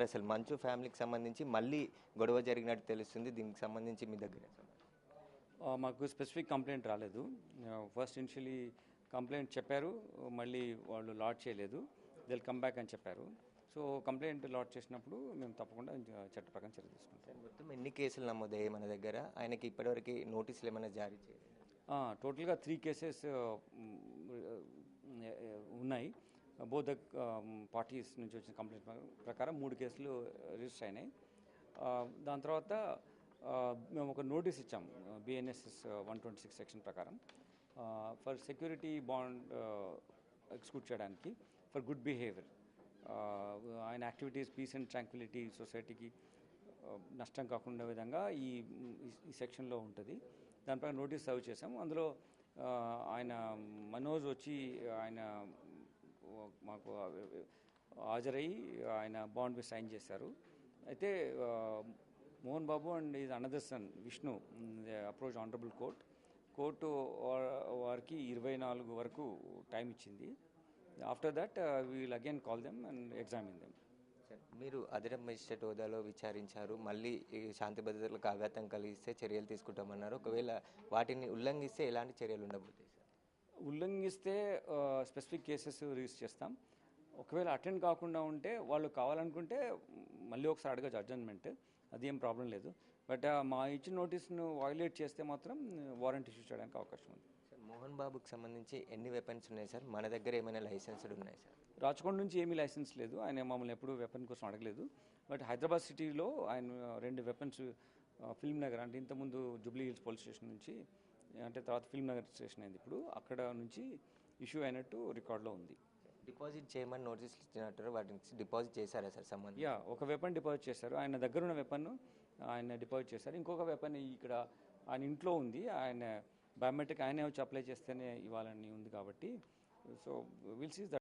అసలు మంచు ఫ్యామిలీకి సంబంధించి మళ్ళీ గొడవ జరిగినట్టు తెలుస్తుంది. దీనికి సంబంధించి మీ దగ్గర మాకు స్పెసిఫిక్ కంప్లైంట్ రాలేదు. ఫస్ట్ ఇనిషియలీ కంప్లైంట్ చెప్పారు, మళ్ళీ వాళ్ళు లాడ్ చేయలేదు. దిల్ కమ్ బ్యాక్ అని చెప్పారు. సో కంప్లైంట్ లాడ్ చేసినప్పుడు మేము తప్పకుండా చట్ట ప్రకారం చర్య తీసుకుంటాం. మొత్తం ఎన్ని కేసులు నమోదయ్యాయి మన దగ్గర? ఆయనకి ఇప్పటివరకు నోటీసులు ఏమైనా జారీ చేయలేదు? టోటల్గా 3 కేసెస్ ఉన్నాయి. బోత్ ద పార్టీస్ నుంచి వచ్చిన కంప్లైంట్ ప్రకారం 3 కేసులు రిజిస్టర్ అయినాయి. దాని తర్వాత మేము ఒక నోటీస్ ఇచ్చాం బిఎన్ఎస్ఎస్ 126 సెక్షన్ ప్రకారం ఫర్ సెక్యూరిటీ బాండ్ ఎగ్జిక్యూట్ చేయడానికి ఫర్ గుడ్ బిహేవియర్. ఆయన యాక్టివిటీస్ పీస్ అండ్ ట్రాంక్విలిటీ సొసైటీకి నష్టం కాకుండా విధంగా ఈ సెక్షన్లో ఉంటుంది. దానిపై నోటీస్ సర్వ్ చేసాం. అందులో ఆయన మనోజ్ వచ్చి ఆయన మాకు హాజరయ్యి ఆయన బాండ్ మీద సైన్ చేశారు. అయితే Mohan Babu and is another son Vishnu approach honourable court వారికి 24 వరకు టైం ఇచ్చింది. After that will again call them and examine them. మీరు అదనపు మెజిస్ట్రేట్ హోదాలో విచారించారు. మళ్ళీ శాంతి భద్రతలకు ఆఘాతం కలిగిస్తే చర్యలు తీసుకుంటామన్నారు. ఒకవేళ వాటిని ఉల్లంఘిస్తే ఎలాంటి చర్యలు ఉండబోతాయి సార్? ఉల్లంఘిస్తే స్పెసిఫిక్ కేసెస్ రిజిస్టర్ చేస్తాం. ఒకవేళ అటెండ్ కాకుండా ఉంటే వాళ్ళు కావాలనుకుంటే మళ్ళీ ఒకసారి అడగచ్చు అడ్జర్న్మెంట్, అది ఏం ప్రాబ్లం లేదు. బట్ మా ఇచ్చిన నోటీస్ను వయోలేట్ చేస్తే మాత్రం వారెంట్ ఇష్యూ చేయడానికి అవకాశం ఉంది. సార్ మోహన్ బాబుకి సంబంధించి ఎన్ని వెపన్స్ ఉన్నాయి సార్? మన దగ్గర ఏమైనా లైసెన్స్డ్ ఉన్నాయి సార్? రాచకొండ నుంచి ఏమీ లైసెన్స్ లేదు. ఆయన మమ్మల్ని ఎప్పుడూ వెపన్ కోసం అడగలేదు. బట్ హైదరాబాద్ సిటీలో ఆయన 2 వెపన్స్ ఫిల్మ్ నగర్ అంటే ఇంతకుముందు జూబ్లీ హిల్స్ పోలీస్ స్టేషన్ నుంచి అంటే తర్వాత ఫిల్మ్ నగర్ స్టేషన్ అయింది, ఇప్పుడు అక్కడ నుంచి ఇష్యూ అయినట్టు రికార్డులో ఉంది. డిపాజిట్ చేయమని నోటీసులు ఇచ్చినట్టు వాటిని డిపాజిట్ చేశారా సార్ సంబంధం? ఒక వెపన్ డిపాజిట్ చేశారు. ఆయన దగ్గర ఉన్న వెపన్ ఆయన డిపాజిట్ చేశారు. ఇంకొక వెపన్ ఇక్కడ ఆయన ఇంట్లో ఉంది. ఆయన బయోమెట్రిక్ ఆయనే వచ్చి అప్లై చేస్తేనే ఇవ్వాలని ఉంది కాబట్టి సో విల్ సీ